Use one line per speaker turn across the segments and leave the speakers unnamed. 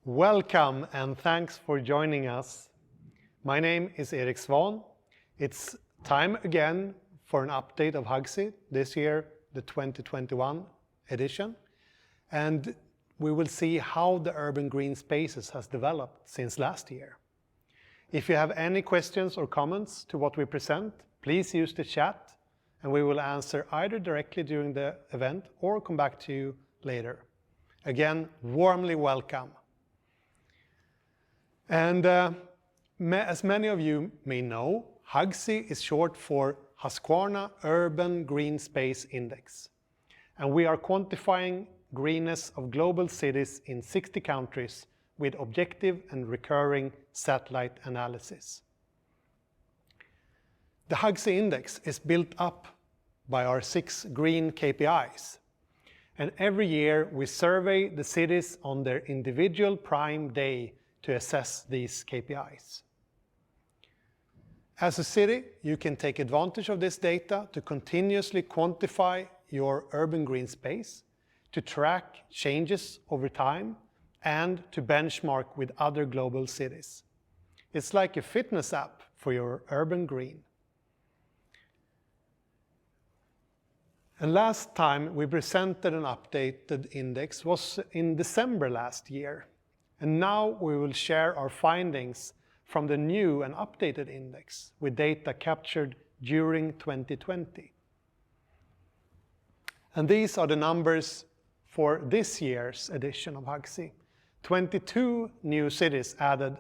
Welcome and thanks for joining us. My name is Erik Svan. It's time again for an update of HUGSI, this year the 2021 edition. And we will see how the urban green spaces has developed since last year. If you have any questions or comments to what we present, please use the chat and we will answer either directly during the event or come back to you later. Again, warmly welcome. And as many of you may know, HUGSI is short for Husqvarna Urban Green Space Index. And we are quantifying greenness of global cities in 60 countries with objective and recurring satellite analysis. The HUGSI index is built up by our 6 green KPIs. And every year we survey the cities on their individual prime day to assess these KPIs. As a city, you can take advantage of this data to continuously quantify your urban green space, to track changes over time, and to benchmark with other global cities. It's like a fitness app for your urban green. And last time we presented an updated index was in December last year. And now we will share our findings from the new and updated index with data captured during 2020. And these are the numbers for this year's edition of HUGSI. 22 new cities added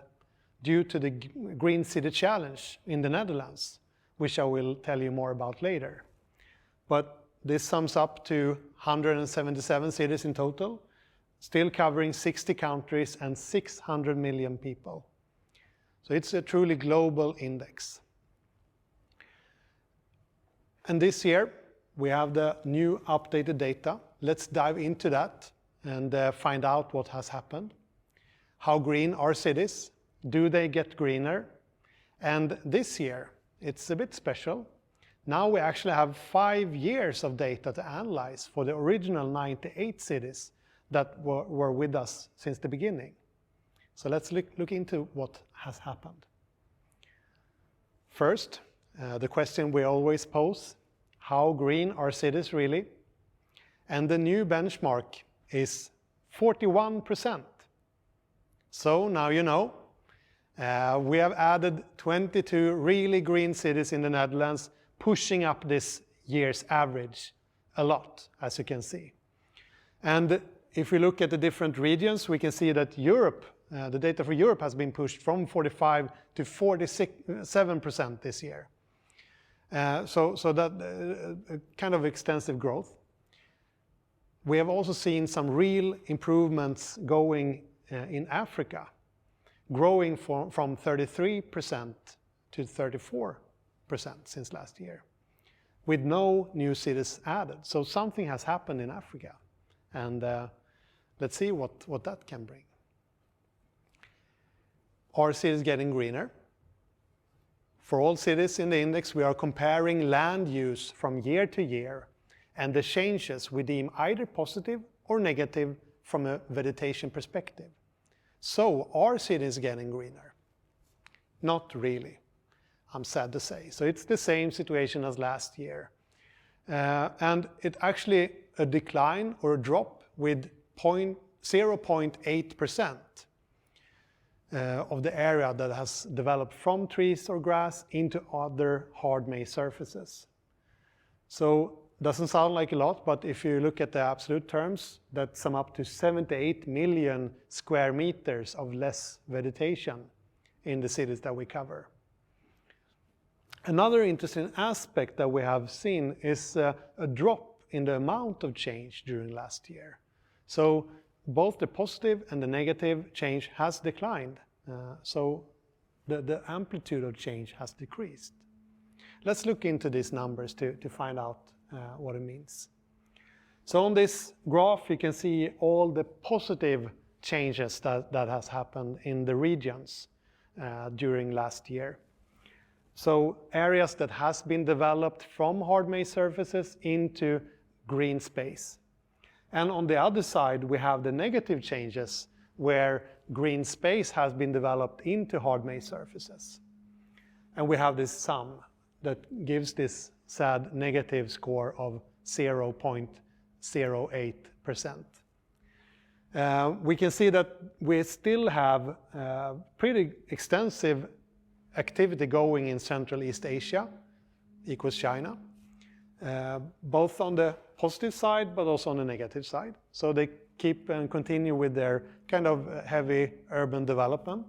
due to the Green City Challenge in the Netherlands, which I will tell you more about later. But this sums up to 177 cities in total, still covering 60 countries and 600 million people. So it's a truly global index. And this year, we have the new updated data. Let's dive into that and find out what has happened. How green are cities? Do they get greener? And this year, it's a bit special. Now we actually have 5 years of data to analyze for the original 98 cities that were with us since the beginning. So let's look into what has happened. First, the question we always pose, how green are cities really? And the new benchmark is 41%. So now you know. We have added 22 really green cities in the Netherlands, pushing up this year's average a lot, as you can see. And if we look at the different regions, we can see that Europe, the data for Europe has been pushed from 45 to 47% this year. So that kind of extensive growth. We have also seen some real improvements going in Africa, growing from 33% to 34% since last year, with no new cities added. So something has happened in Africa. And let's see what that can bring. Are cities getting greener? For all cities in the index, we are comparing land use from year to year, and the changes we deem either positive or negative from a vegetation perspective. So are cities getting greener? Not really, I'm sad to say. So it's the same situation as last year. And it actually a decline or a drop with 0.8% of the area that has developed from trees or grass into other hard made surfaces. So doesn't sound like a lot, but if you look at the absolute terms, that sum up to 78 million square meters of less vegetation in the cities that we cover. Another interesting aspect that we have seen is a drop in the amount of change during last year. So both the positive and the negative change has declined. So the amplitude of change has decreased. Let's look into these numbers to find out what it means. So on this graph, you can see all the positive changes that has happened in the regions during last year. So areas that has been developed from hard made surfaces into green space. And on the other side, we have the negative changes where green space has been developed into hard maze surfaces. And we have this sum that gives this sad negative score of 0.08%. We can see that we still have pretty extensive activity going in Central East Asia, equals China, both on the positive side but also on the negative side. So they keep and continue with their kind of heavy urban development.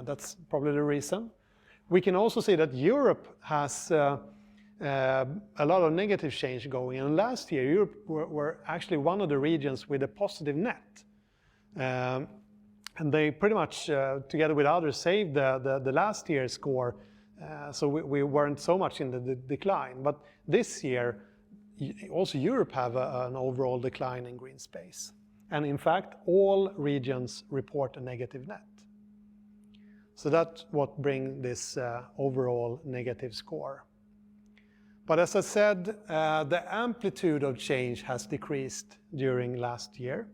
That's probably the reason. We can also see that Europe has a lot of negative change going, and last year Europe were actually one of the regions with a positive net. And they pretty much, together with others, saved the last year's score, so we weren't so much in the decline. But this year, also Europe have an overall decline in green space. And in fact, all regions report a negative net. So that's what brings this overall negative score. But as I said, the amplitude of change has decreased during last year.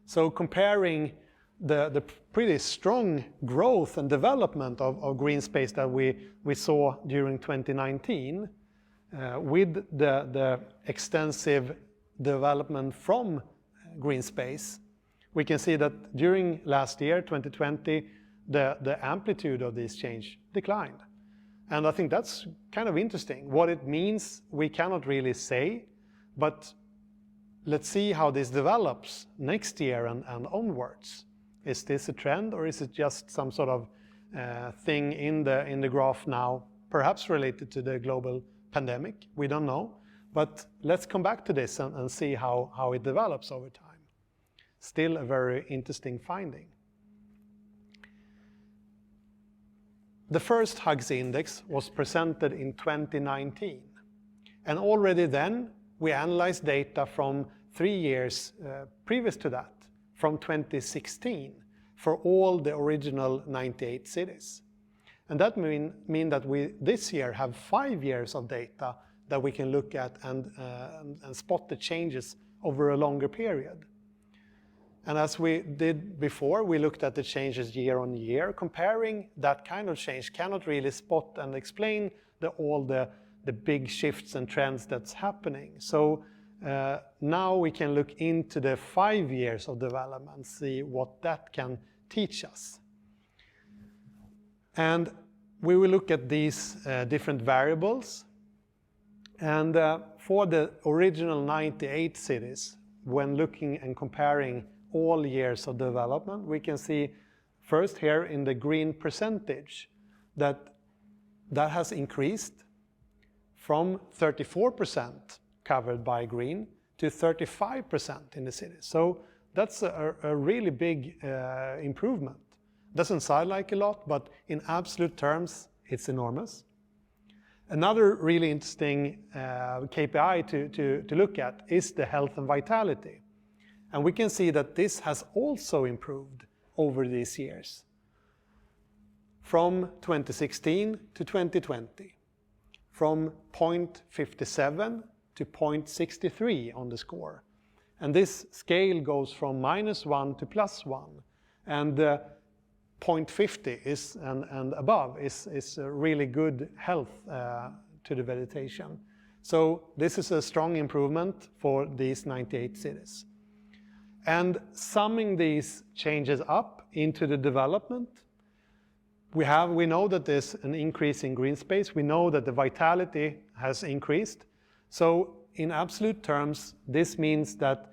So comparing the pretty strong growth and development of green space that we saw during 2019 with the extensive development from green space, we can see that during last year, 2020, the amplitude of this change declined. And I think that's kind of interesting. What it means, we cannot really say, but let's see how this develops next year and onwards. Is this a trend, or is it just some sort of thing in the graph now, perhaps related to the global pandemic? We don't know. But let's come back to this and see how it develops over time. Still a very interesting finding. The first HUGSI index was presented in 2019. And already then, we analyzed data from 3 years previous to that, from 2016, for all the original 98 cities. And that mean that we this year have 5 years of data that we can look at and spot the changes over a longer period. And as we did before, we looked at the changes year on year. Comparing that kind of change cannot really spot and explain all the big shifts and trends that's happening. So now we can look into the 5 years of development, see what that can teach us. And we will look at these different variables. And for the original 98 cities, when looking and comparing all years of development, we can see first here in the green percentage that has increased from 34% covered by green to 35% in the city. So that's a really big improvement. Doesn't sound like a lot, but in absolute terms, it's enormous. Another really interesting KPI to look at is the health and vitality. And we can see that this has also improved over these years, from 2016 to 2020, from 0.57 to 0.63 on the score. And this scale goes from -1 to +1. And 0.50 is, and above is a really good health to the vegetation. So this is a strong improvement for these 98 cities. And summing these changes up into the development, we know that there's an increase in green space. We know that the vitality has increased. So in absolute terms, this means that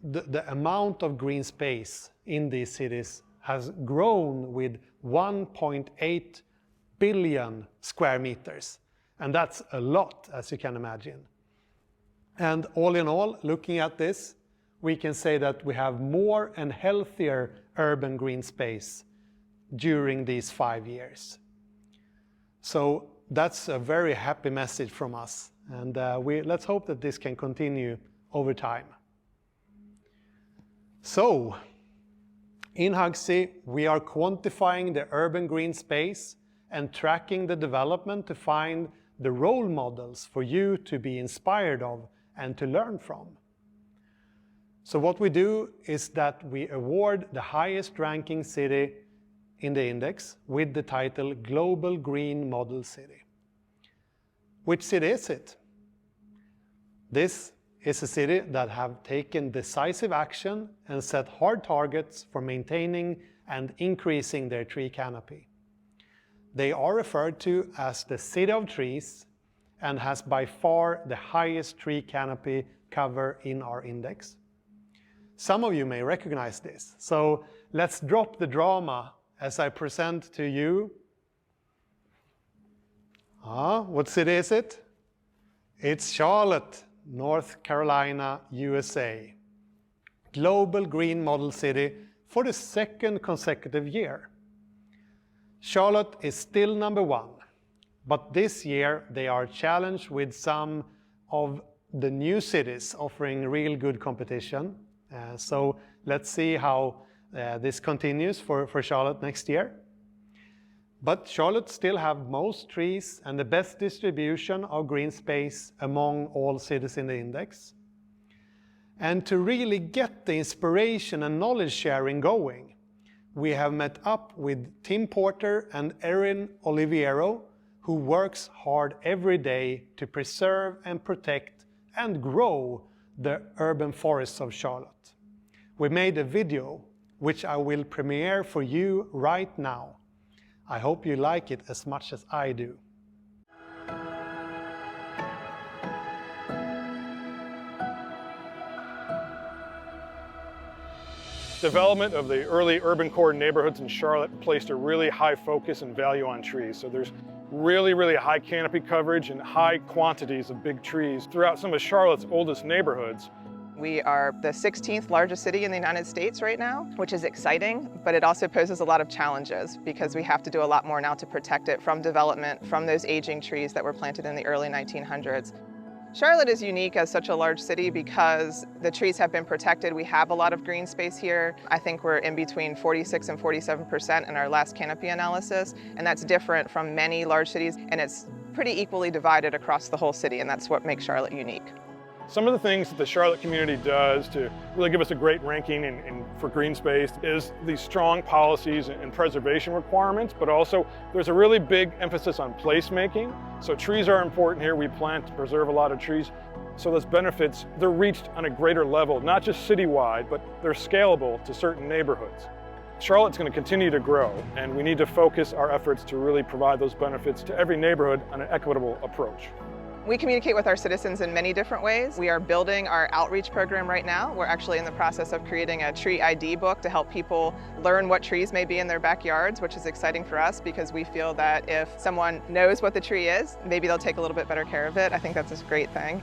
the amount of green space in these cities has grown with 1.8 billion square meters. And that's a lot, as you can imagine. And all in all, looking at this, we can say that we have more and healthier urban green space during these 5 years. So that's a very happy message from us. And let's hope that this can continue over time. So, in HUGSI, we are quantifying the urban green space and tracking the development to find the role models for you to be inspired of and to learn from. So what we do is that we award the highest ranking city in the index with the title Global Green Model City. Which city is it? This is a city that have taken decisive action and set hard targets for maintaining and increasing their tree canopy. They are referred to as the City of Trees and has by far the highest tree canopy cover in our index. Some of you may recognize this, so let's drop the drama as I present to you. What city is it? It's Charlotte, North Carolina, USA. Global Green Model City for the second consecutive year. Charlotte is still number one, but this year they are challenged with some of the new cities offering real good competition. So let's see how this continues for Charlotte next year. But Charlotte still have most trees and the best distribution of green space among all cities in the index. And to really get the inspiration and knowledge sharing going, we have met up with Tim Porter and Erin Oliviero, who works hard every day to preserve and protect and grow the urban forests of Charlotte. We made a video which I will premiere for you right now. I hope you like it as much as I do.
Development of the early urban core neighborhoods in Charlotte placed a really high focus and value on trees. So there's really high canopy coverage and high quantities of big trees throughout some of Charlotte's oldest neighborhoods.
We are the 16th largest city in the United States right now, which is exciting, but it also poses a lot of challenges because we have to do a lot more now to protect it from development, from those aging trees that were planted in the early 1900s. Charlotte is unique as such a large city because the trees have been protected. We have a lot of green space here. I think we're in between 46 and 47% in our last canopy analysis, and that's different from many large cities, and it's pretty equally divided across the whole city, and that's what makes Charlotte unique.
Some of the things that the Charlotte community does to really give us a great ranking for green space is these strong policies and preservation requirements, but also there's a really big emphasis on placemaking. So trees are important here. We plant to preserve a lot of trees. So those benefits, they're reached on a greater level, not just citywide, but they're scalable to certain neighborhoods. Charlotte's going to continue to grow, and we need to focus our efforts to really provide those benefits to every neighborhood on an equitable approach.
We communicate with our citizens in many different ways. We are building our outreach program right now. We're actually in the process of creating a tree ID book to help people learn what trees may be in their backyards, which is exciting for us because we feel that if someone knows what the tree is, maybe they'll take a little bit better care of it. I think that's a great thing.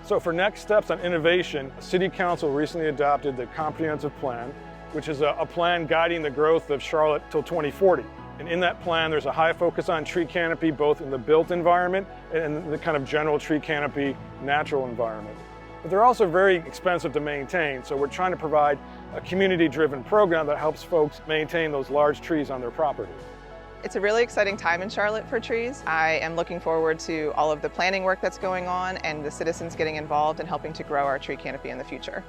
So for next steps on innovation, City Council recently adopted the Comprehensive Plan, which is a plan guiding the growth of Charlotte till 2040. And in that plan, there's a high focus on tree canopy, both in the built environment and the kind of general tree canopy natural environment. But they're also very expensive to maintain, so we're trying to provide a community-driven program that helps folks maintain those large trees on their property.
It's a really exciting time in Charlotte for trees. I am looking forward to all of the planning work that's going on and the citizens getting involved and helping to grow our tree canopy in the future.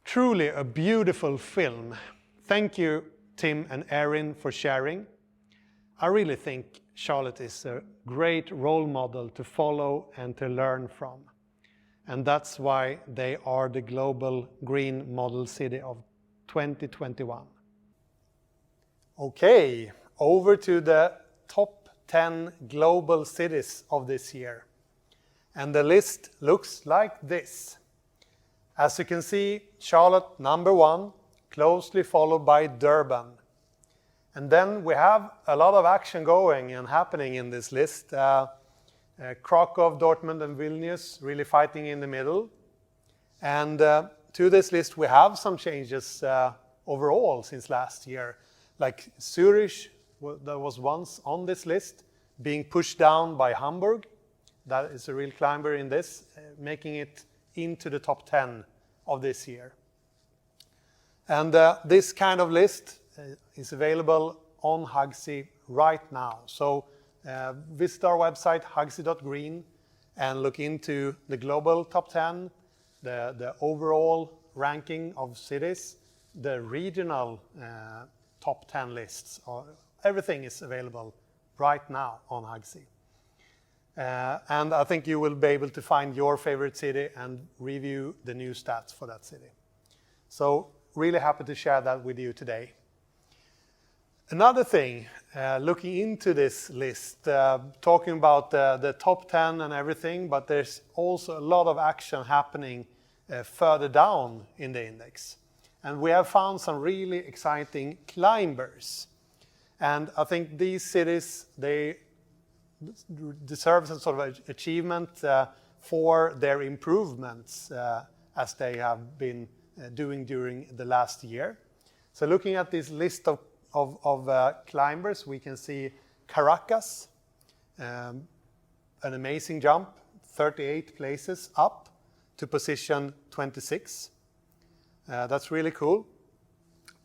Truly a beautiful film. Thank you, Tim and Erin, for sharing. I really think Charlotte is a great role model to follow and to learn from. And that's why they are the Global Green Model City of 2021. Okay, over to the top 10 global cities of this year. And the list looks like this. As you can see, Charlotte number 1, closely followed by Durban. And then we have a lot of action going and happening in this list. Krakow, Dortmund and Vilnius really fighting in the middle. And to this list we have some changes overall since last year. Like Zurich, that was once on this list, being pushed down by Hamburg. That is a real climber in this, making it into the top 10 of this year. And this kind of list is available on HUGSI right now. So visit our website, HUGSI.green, and look into the global top 10, the overall ranking of cities, the regional top 10 lists. Everything is available right now on HUGSI. And I think you will be able to find your favorite city and review the new stats for that city. So really happy to share that with you today. Another thing, looking into this list, talking about the top 10 and everything, but there's also a lot of action happening further down in the index. And we have found some really exciting climbers. And I think these cities, they deserve some sort of achievement for their improvements as they have been doing during the last year. So looking at this list of climbers, we can see Caracas, an amazing jump, 38 places up to position 26. That's really cool.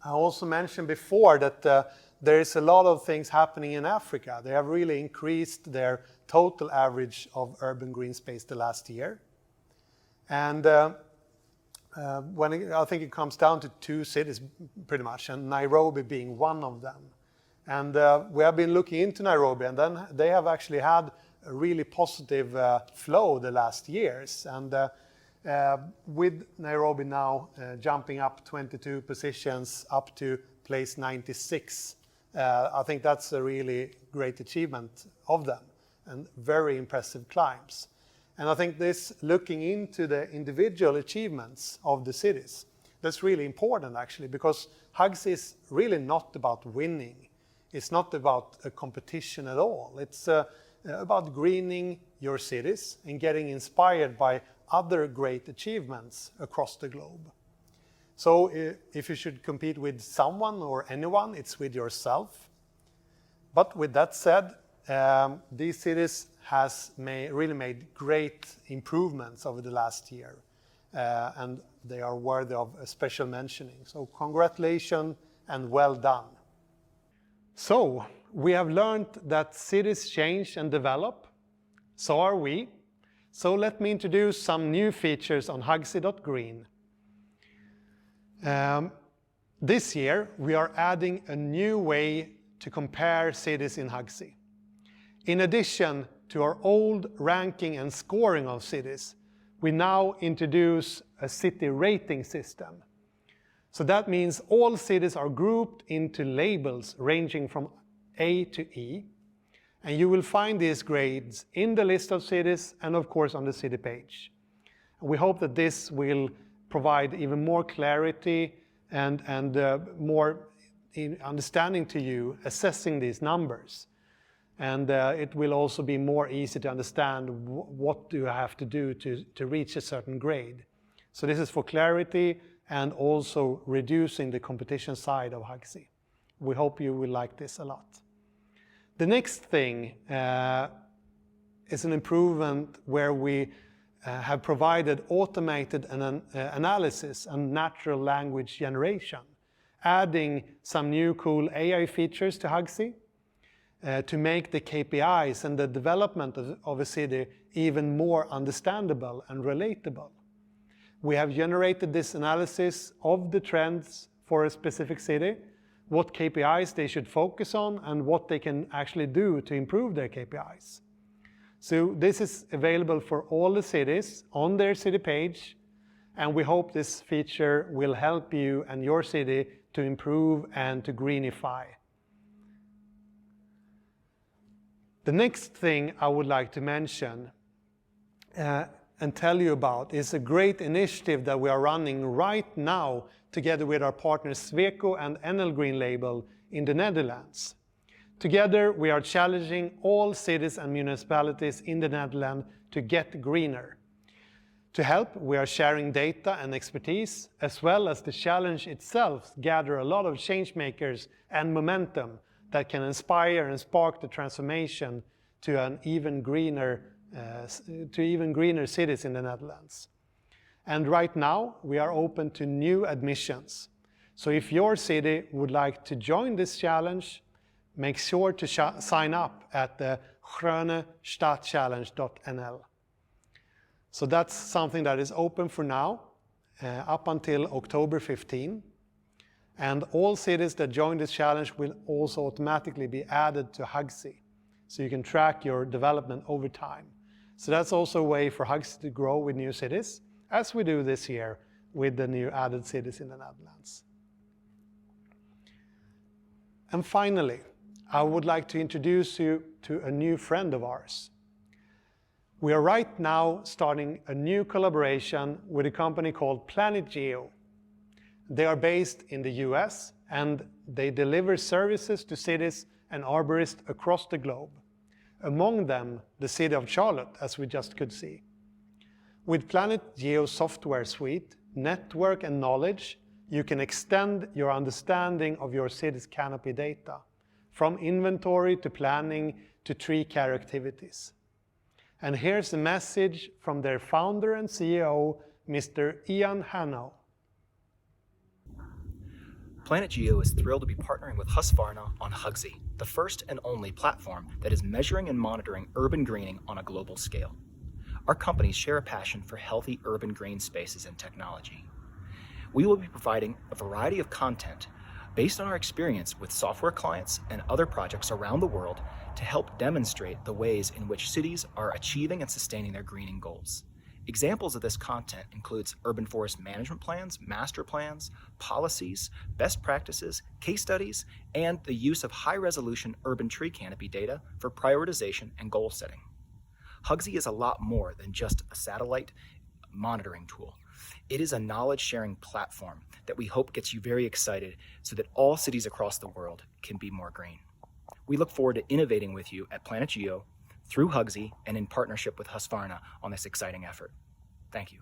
I also mentioned before that there is a lot of things happening in Africa. They have really increased their total average of urban green space the last year. And I think it comes down to 2 cities pretty much, and Nairobi being one of them. And we have been looking into Nairobi, and then they have actually had a really positive flow the last years. And with Nairobi now jumping up 22 positions up to place 96, I think that's a really great achievement of them and very impressive climbs. And I think this, looking into the individual achievements of the cities, that's really important actually, because HUGSI is really not about winning. It's not about a competition at all. It's about greening your cities and getting inspired by other great achievements across the globe. So if you should compete with someone or anyone, it's with yourself. But with that said, these cities has really made great improvements over the last year, and they are worthy of a special mentioning. So congratulations and well done. So we have learned that cities change and develop. So are we. So let me introduce some new features on HUGSI.green. This year we are adding a new way to compare cities in HUGSI. In addition to our old ranking and scoring of cities, we now introduce a city rating system. So that means all cities are grouped into labels ranging from A to E. And you will find these grades in the list of cities and of course on the city page. And we hope that this will provide even more clarity and more understanding to you assessing these numbers. And it will also be more easy to understand what do you have to do to reach a certain grade. So this is for clarity and also reducing the competition side of HUGSI. We hope you will like this a lot. The next thing is an improvement where we have provided automated analysis and natural language generation, adding some new cool AI features to HUGSI. To make the KPIs and the development of a city even more understandable and relatable. We have generated this analysis of the trends for a specific city, what KPIs they should focus on, and what they can actually do to improve their KPIs. So this is available for all the cities on their city page, and we hope this feature will help you and your city to improve and to greenify. The next thing I would like to mention and tell you about is a great initiative that we are running right now together with our partners Sweco and NL Green Label in the Netherlands. Together we are challenging all cities and municipalities in the Netherlands to get greener. To help, we are sharing data and expertise, as well as the challenge itself gather a lot of change makers and momentum that can inspire and spark the transformation to an even greener cities in the Netherlands. And right now we are open to new admissions. So if your city would like to join this challenge, make sure to sign up at the grönestadtchallenge.nl. So that's something that is open for now, up until October 15. And all cities that join this challenge will also automatically be added to HUGSI, so you can track your development over time. So that's also a way for HUGSI to grow with new cities, as we do this year with the new added cities in the Netherlands. And finally, I would like to introduce you to a new friend of ours. We are right now starting a new collaboration with a company called Planet Geo. They are based in the US and they deliver services to cities and arborists across the globe. Among them, the city of Charlotte, as we just could see. With Planet Geo's software suite, network and knowledge, you can extend your understanding of your city's canopy data, from inventory to planning to tree care activities. And here's a message from their founder and CEO, Mr. Ian Hanno.
Planet Geo is thrilled to be partnering with Husqvarna on HUGSI, the first and only platform that is measuring and monitoring urban greening on a global scale. Our companies share a passion for healthy urban green spaces and technology. We will be providing a variety of content based on our experience with software clients and other projects around the world to help demonstrate the ways in which cities are achieving and sustaining their greening goals. Examples of this content includes urban forest management plans, master plans, policies, best practices, case studies, and the use of high-resolution urban tree canopy data for prioritization and goal setting. HUGSI is a lot more than just a satellite monitoring tool. It is a knowledge-sharing platform that we hope gets you very excited so that all cities across the world can be more green. We look forward to innovating with you at Planet Geo, through HUGSI, and in partnership with Husqvarna on this exciting effort. Thank you.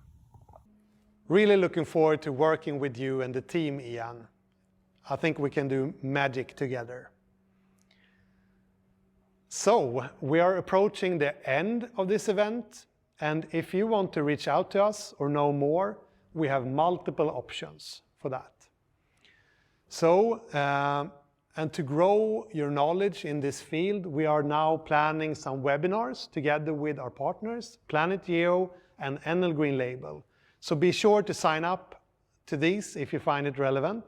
Really looking forward to working with you and the team, Ian. I think we can do magic together. So, we are approaching the end of this event, and if you want to reach out to us or know more, we have multiple options for that. So, and to grow your knowledge in this field, we are now planning some webinars together with our partners, Planet Geo and NL Green Label. So be sure to sign up to these if you find it relevant.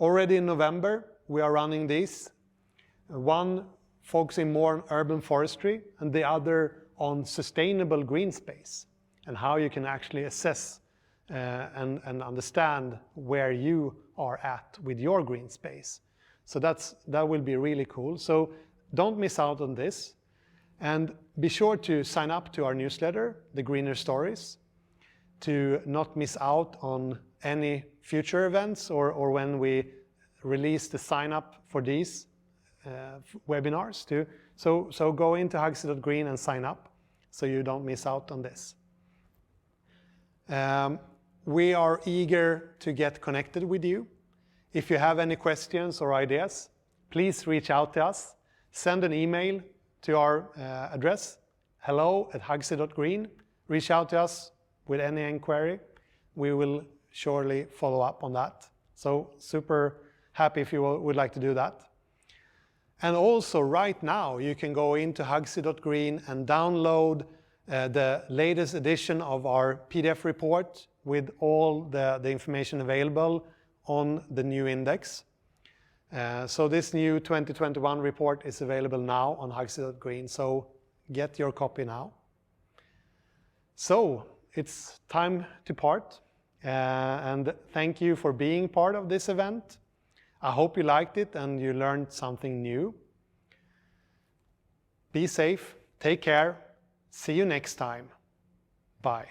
Already in November, we are running these. One focusing more on urban forestry and the other on sustainable green space and how you can actually assess and understand where you are at with your green space. So that will be really cool. So don't miss out on this. And be sure to sign up to our newsletter, The Greener Stories, to not miss out on any future events or when we release the sign up for these webinars too. So go into HUGSI.green and sign up so you don't miss out on this. We are eager to get connected with you. If you have any questions or ideas, please reach out to us. Send an email to our address, hello@HUGSI.green. Reach out to us with any inquiry. We will surely follow up on that. So super happy if you would like to do that. And also right now, you can go into HUGSI.green and download the latest edition of our PDF report with all the information available on the new index. So this new 2021 report is available now on HUGSI.green, so get your copy now. So it's time to part, and thank you for being part of this event. I hope you liked it and you learned something new. Be safe, take care, see you next time. Bye.